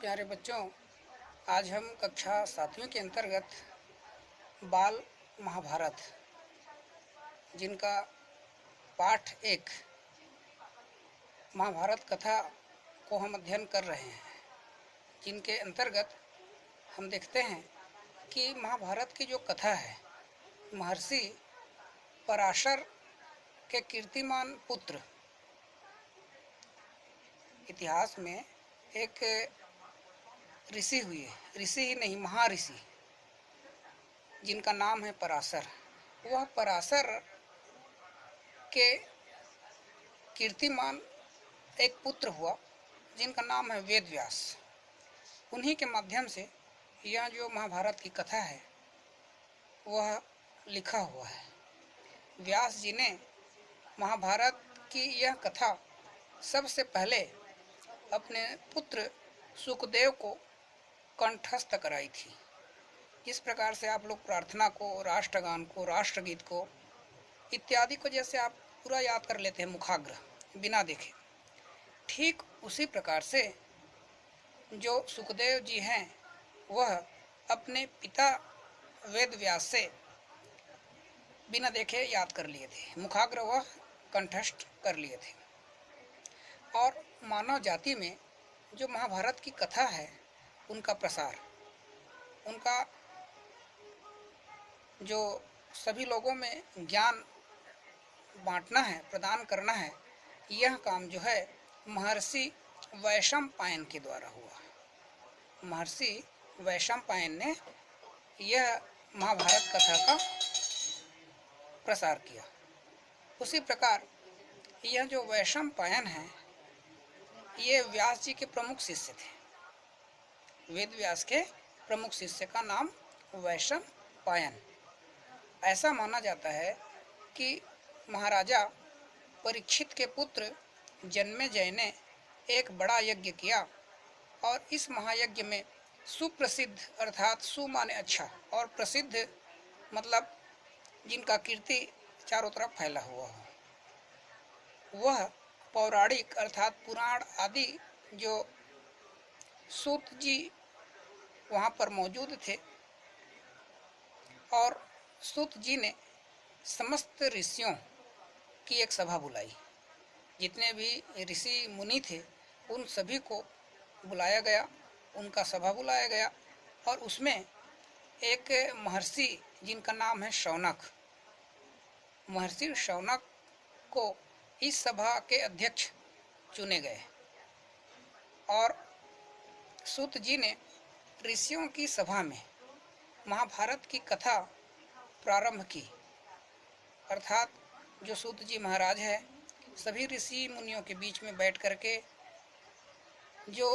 प्यारे बच्चों, आज हम कक्षा 7वीं के अंतर्गत बाल महाभारत जिनका पाठ 1 महाभारत कथा को हम अध्ययन कर रहे हैं, जिनके अंतर्गत हम देखते हैं कि महाभारत की जो कथा है, महर्षि पराशर के कीर्तिमान पुत्र, इतिहास में एक ऋषि हुए, ऋषि ही नहीं महर्षि, जिनका नाम है पराशर। वह पराशर के कीर्तिमान एक पुत्र हुआ जिनका नाम है वेद व्यास। उन्हीं के माध्यम से यह जो महाभारत की कथा है वह लिखा हुआ है। व्यास जी ने महाभारत की यह कथा सबसे पहले अपने पुत्र सुखदेव को कंठस्थ कराई थी। इस प्रकार से आप लोग प्रार्थना को, राष्ट्रगान को, राष्ट्रगीत को इत्यादि को जैसे आप पूरा याद कर लेते हैं मुखाग्र बिना देखे, ठीक उसी प्रकार से जो सुखदेव जी हैं वह अपने पिता वेद व्यास से बिना देखे याद कर लिए थे, मुखाग्र वह कंठस्थ कर लिए थे। और मानव जाति में जो महाभारत की कथा है उनका प्रसार, उनका जो सभी लोगों में ज्ञान बांटना है, प्रदान करना है, यह काम जो है महर्षि वैशंपायन के द्वारा हुआ। महर्षि वैशंपायन ने यह महाभारत कथा का प्रसार किया। उसी प्रकार यह जो वैशंपायन है ये व्यास जी के प्रमुख शिष्य थे। वेद व्यास के प्रमुख शिष्य का नाम वैशंपायन। ऐसा माना जाता है कि महाराजा परीक्षित के पुत्र जन्मेजय ने एक बड़ा यज्ञ किया और इस महायज्ञ में सुप्रसिद्ध अर्थात सु माने अच्छा और प्रसिद्ध मतलब जिनका कीर्ति चारों तरफ फैला हुआ हो, वह पौराणिक अर्थात पुराण आदि जो सूत जी वहाँ पर मौजूद थे और सूत जी ने समस्त ऋषियों की एक सभा बुलाई। जितने भी ऋषि मुनि थे उन सभी को बुलाया गया, उनका सभा बुलाया गया और उसमें एक महर्षि जिनका नाम है शौनक, महर्षि शौनक को इस सभा के अध्यक्ष चुने गए और सूत जी ने ऋषियों की सभा में महाभारत की कथा प्रारंभ की। अर्थात जो सूत जी महाराज है सभी ऋषि मुनियों के बीच में बैठ करके जो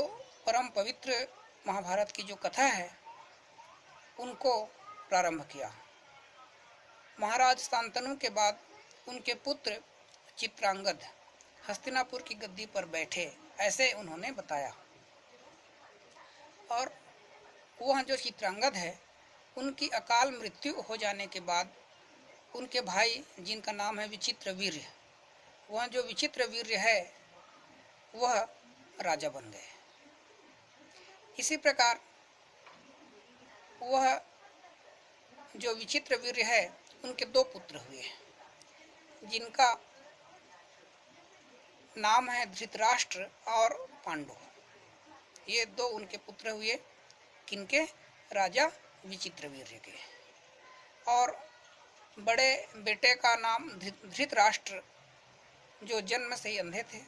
परम पवित्र महाभारत की जो कथा है उनको प्रारंभ किया। महाराज शांतनु के बाद उनके पुत्र चित्रांगद हस्तिनापुर की गद्दी पर बैठे, ऐसे उन्होंने बताया। और वह जो चित्रांगद है उनकी अकाल मृत्यु हो जाने के बाद उनके भाई जिनका नाम है विचित्रवीर्य, वह जो विचित्रवीर्य है वह राजा बन गए। इसी प्रकार वह जो विचित्रवीर्य है उनके दो पुत्र हुए जिनका नाम है धृतराष्ट्र और पांडु। ये दो उनके पुत्र हुए, किनके? राजा विचित्रवीर्य के। और बड़े बेटे का नाम धृतराष्ट्र जो जन्म से ही अंधे थे,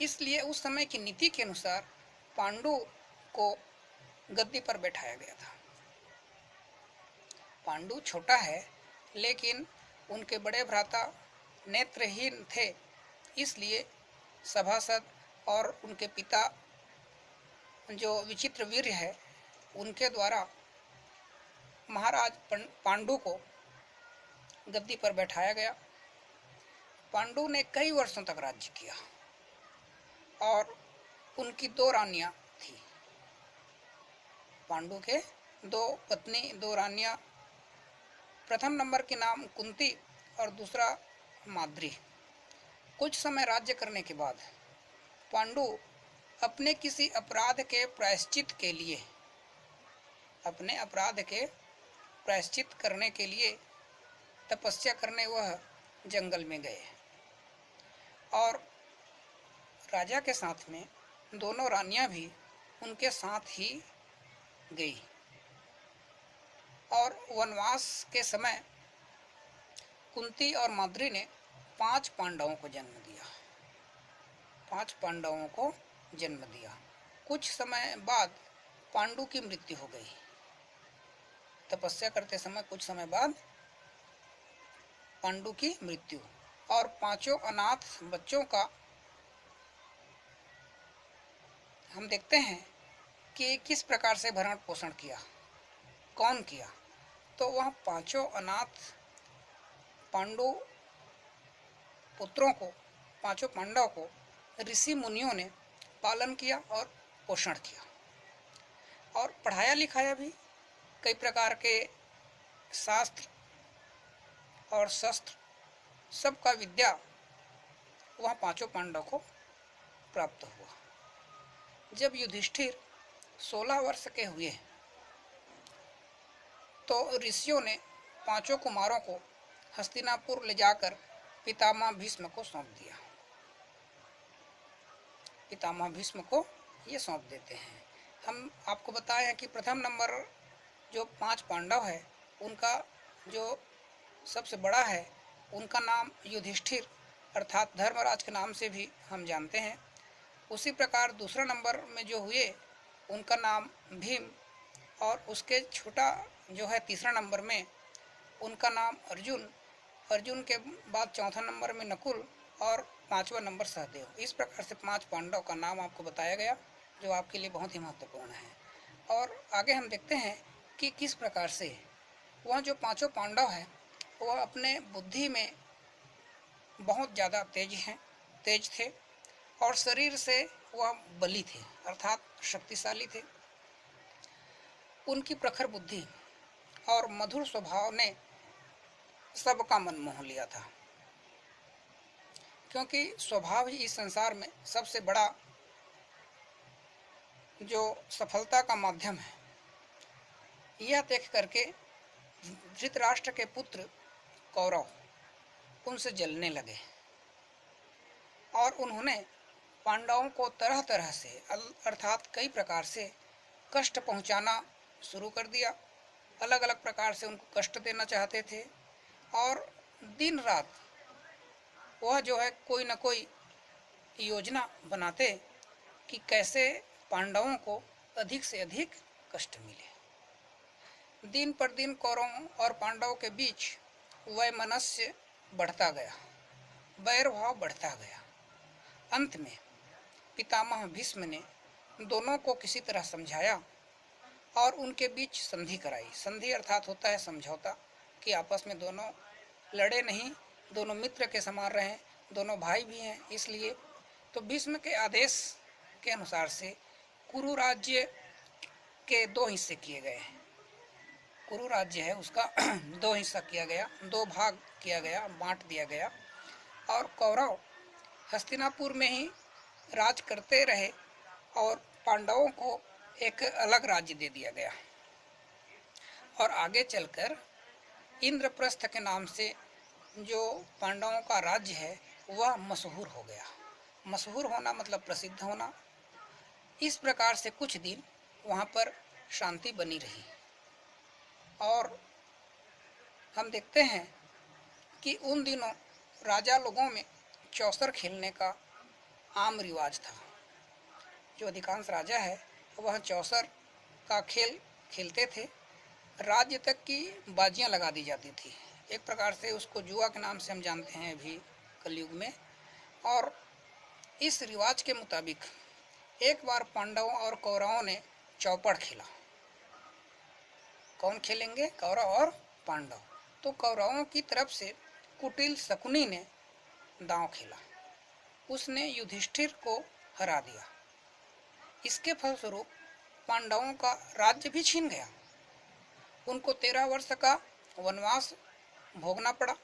इसलिए उस समय की नीति के अनुसार पांडु को गद्दी पर बैठाया गया था। पांडु छोटा है लेकिन उनके बड़े भ्राता नेत्रहीन थे, इसलिए सभासद और उनके पिता जो विचित्रवीर्य है उनके द्वारा महाराज पांडु को गद्दी पर बैठाया गया। पांडु ने कई वर्षों तक राज्य किया और उनकी दो रानियां थी। पांडु के दो पत्नी, दो रानियां, प्रथम नंबर की नाम कुंती और दूसरा माद्री। कुछ समय राज्य करने के बाद पांडु अपने किसी अपराध के प्रायश्चित के लिए, अपने अपराध के प्रायश्चित करने के लिए तपस्या करने वह जंगल में गए और राजा के साथ में दोनों रानियां भी उनके साथ ही गई। और वनवास के समय कुंती और माद्री ने 5 पांडवों को जन्म दिया, 5 पांडवों को जन्म दिया। कुछ समय बाद पांडु की मृत्यु हो गई। तपस्या करते समय कुछ समय बाद पांडु की मृत्यु, और 5 अनाथ बच्चों का हम देखते हैं कि किस प्रकार से भरण पोषण किया, कौन किया। तो वह 5 अनाथ पांडु पुत्रों को, 5 पांडव को ऋषि मुनियों ने पालन किया और पोषण किया और पढ़ाया लिखाया भी। कई प्रकार के शास्त्र और शस्त्र सबका विद्या वह 5 पांडव को प्राप्त हुआ। जब युधिष्ठिर 16 वर्ष के हुए तो ऋषियों ने 5 कुमारों को हस्तिनापुर ले जाकर पितामह भीष्म को सौंप दिया। पितामह भीष्म को ये सौंप देते हैं। हम आपको बताए हैं कि प्रथम नंबर जो 5 पांडव है उनका जो सबसे बड़ा है उनका नाम युधिष्ठिर अर्थात धर्मराज के नाम से भी हम जानते हैं। उसी प्रकार दूसरा नंबर में जो हुए उनका नाम भीम, और उसके छोटा जो है तीसरा नंबर में उनका नाम अर्जुन, अर्जुन के बाद चौथा नंबर में नकुल और 5वां नंबर सहदेव। इस प्रकार से 5 पांडव का नाम आपको बताया गया जो आपके लिए बहुत ही महत्वपूर्ण है। और आगे हम देखते हैं कि किस प्रकार से वह जो 5 पांडव है वह अपने बुद्धि में बहुत ज़्यादा तेज थे और शरीर से वह बली थे अर्थात शक्तिशाली थे। उनकी प्रखर बुद्धि और मधुर स्वभाव ने सबका मन मोह लिया था, क्योंकि स्वभाव ही इस संसार में सबसे बड़ा जो सफलता का माध्यम है। यह देख करके धृतराष्ट्र के पुत्र कौरव उनसे जलने लगे और उन्होंने पांडवों को तरह तरह से अर्थात कई प्रकार से कष्ट पहुंचाना शुरू कर दिया। अलग अलग प्रकार से उनको कष्ट देना चाहते थे और दिन रात वह जो है कोई न कोई योजना बनाते कि कैसे पांडवों को अधिक से अधिक कष्ट मिले। दिन पर दिन कौरवों और पांडवों के बीच वैमनस्य बढ़ता गया, वैर भाव बढ़ता गया। अंत में पितामह भीष्म ने दोनों को किसी तरह समझाया और उनके बीच संधि कराई। संधि अर्थात होता है समझौता, कि आपस में दोनों लड़े नहीं, दोनों मित्र के समान रहें, दोनों भाई भी हैं। इसलिए तो भीष्म के आदेश के अनुसार से कुरु राज्य के 2 हिस्से किए गए हैं। कुरु राज्य है उसका 2 हिस्सा किया गया, 2 भाग किया गया, बांट दिया गया। और कौरव हस्तिनापुर में ही राज करते रहे और पांडवों को एक अलग राज्य दे दिया गया। और आगे चलकर इंद्रप्रस्थ के नाम से जो पांडवों का राज्य है वह मशहूर हो गया। मशहूर होना मतलब प्रसिद्ध होना। इस प्रकार से कुछ दिन वहाँ पर शांति बनी रही और हम देखते हैं कि उन दिनों राजा लोगों में चौसर खेलने का आम रिवाज था। जो अधिकांश राजा है वह चौसर का खेल खेलते थे। राज्य तक की बाजियां लगा दी जाती थी। एक प्रकार से उसको जुआ के नाम से हम जानते हैं अभी कलयुग में। और इस रिवाज के मुताबिक एक बार पांडवों और कौरवों ने चौपड़ खेला। कौन खेलेंगे? कौरव और पांडव। तो कौरवों की तरफ से कुटिल शकुनी ने दांव खेला, उसने युधिष्ठिर को हरा दिया। इसके फलस्वरूप पांडवों का राज्य भी छीन गया। उनको 13 वर्ष का वनवास भोगना पड़ा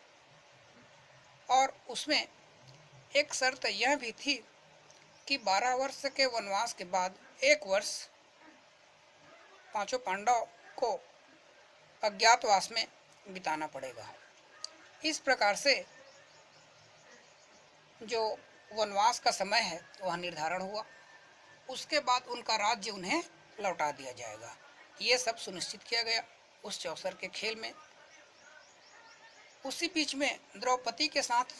और उसमें एक शर्त यह भी थी कि 12 वर्ष के वनवास के बाद 1 वर्ष पांचों पांडव को अज्ञातवास में बिताना पड़ेगा। इस प्रकार से जो वनवास का समय है वह निर्धारण हुआ। उसके बाद उनका राज्य उन्हें लौटा दिया जाएगा। ये सब सुनिश्चित किया गया उस चौसर के खेल में। उसी बीच में द्रौपदी के साथ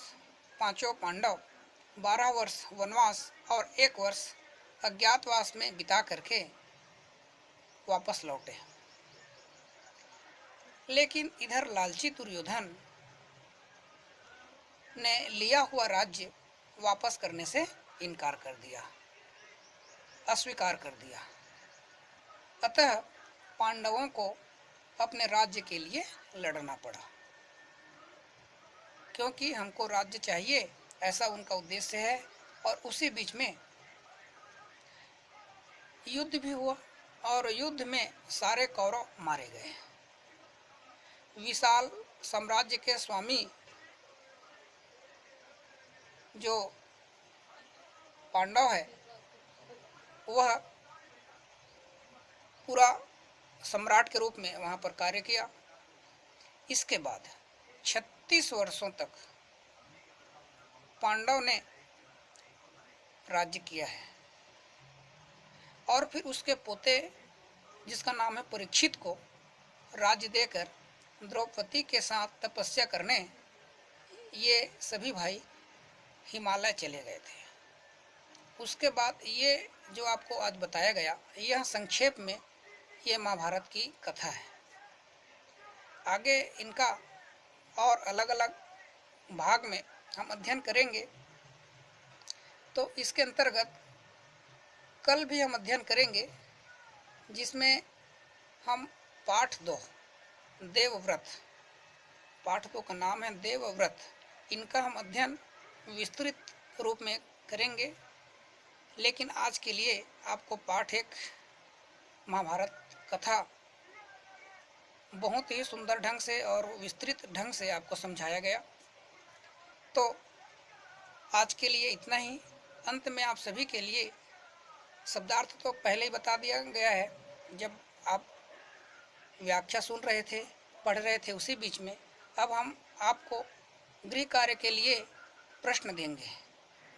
पांचों पांडव 12 वर्ष वनवास और 1 वर्ष अज्ञातवास में बिता करके वापस लौटे। लेकिन इधर लालची दुर्योधन ने लिया हुआ राज्य वापस करने से इनकार कर दिया, अस्वीकार कर दिया। अतः पांडवों को अपने राज्य के लिए लड़ना पड़ा, क्योंकि हमको राज्य चाहिए, ऐसा उनका उद्देश्य है। और उसी बीच में युद्ध भी हुआ और युद्ध में सारे कौरव मारे गए। विशाल साम्राज्य के स्वामी जो पांडव है वह पूरा सम्राट के रूप में वहां पर कार्य किया। इसके बाद 36 वर्षों तक पांडव ने राज्य किया है और फिर उसके पोते जिसका नाम है परीक्षित को राज्य देकर द्रौपदी के साथ तपस्या करने ये सभी भाई हिमालय चले गए थे। उसके बाद ये जो आपको आज बताया गया, यह संक्षेप में ये महाभारत की कथा है। आगे इनका और अलग अलग भाग में हम अध्ययन करेंगे। तो इसके अंतर्गत कल भी हम अध्ययन करेंगे, जिसमें हम पाठ 2 देवव्रत, पाठ 2 का नाम है देवव्रत, इनका हम अध्ययन विस्तृत रूप में करेंगे। लेकिन आज के लिए आपको पाठ 1 महाभारत कथा बहुत ही सुंदर ढंग से और विस्तृत ढंग से आपको समझाया गया। तो आज के लिए इतना ही। अंत में आप सभी के लिए शब्दार्थ तो पहले ही बता दिया गया है, जब आप व्याख्या सुन रहे थे, पढ़ रहे थे उसी बीच में। अब हम आपको गृह कार्य के लिए प्रश्न देंगे,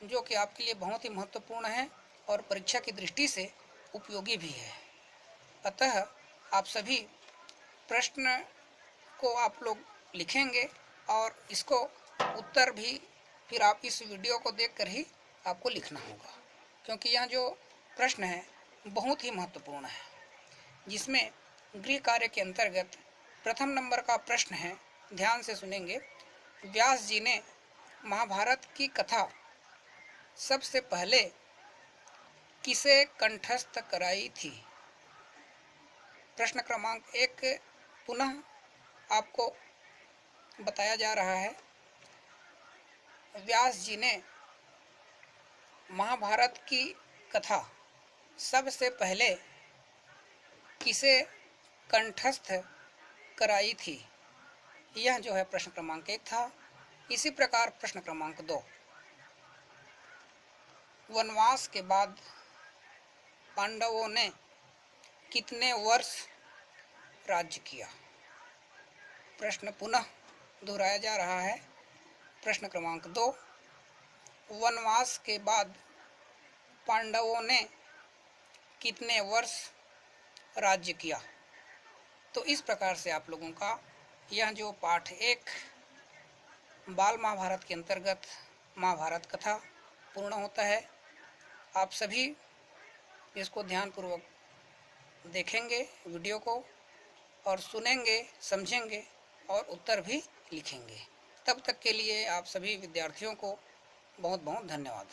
जो कि आपके लिए बहुत ही महत्वपूर्ण है और परीक्षा की दृष्टि से उपयोगी भी है। अतः आप सभी प्रश्न को आप लोग लिखेंगे और इसको उत्तर भी फिर आप इस वीडियो को देखकर ही आपको लिखना होगा, क्योंकि यह जो प्रश्न है बहुत ही महत्वपूर्ण है। जिसमें गृह कार्य के अंतर्गत प्रथम नंबर का प्रश्न है, ध्यान से सुनेंगे। व्यास जी ने महाभारत की कथा सबसे पहले किसे कंठस्थ कराई थी? प्रश्न क्रमांक 1 पुनः आपको बताया जा रहा है। व्यास जी ने महाभारत की कथा सबसे पहले किसे कंठस्थ कराई थी? यह जो है प्रश्न क्रमांक 1 था। इसी प्रकार प्रश्न क्रमांक 2, वनवास के बाद पांडवों ने कितने वर्ष राज्य किया? प्रश्न पुनः दोहराया जा रहा है। प्रश्न क्रमांक 2, वनवास के बाद पांडवों ने कितने वर्ष राज्य किया? तो इस प्रकार से आप लोगों का यह जो पाठ 1 बाल महाभारत के अंतर्गत महाभारत कथा पूर्ण होता है। आप सभी इसको ध्यानपूर्वक देखेंगे वीडियो को और सुनेंगे, समझेंगे और उत्तर भी लिखेंगे। तब तक के लिए आप सभी विद्यार्थियों को बहुत बहुत धन्यवाद।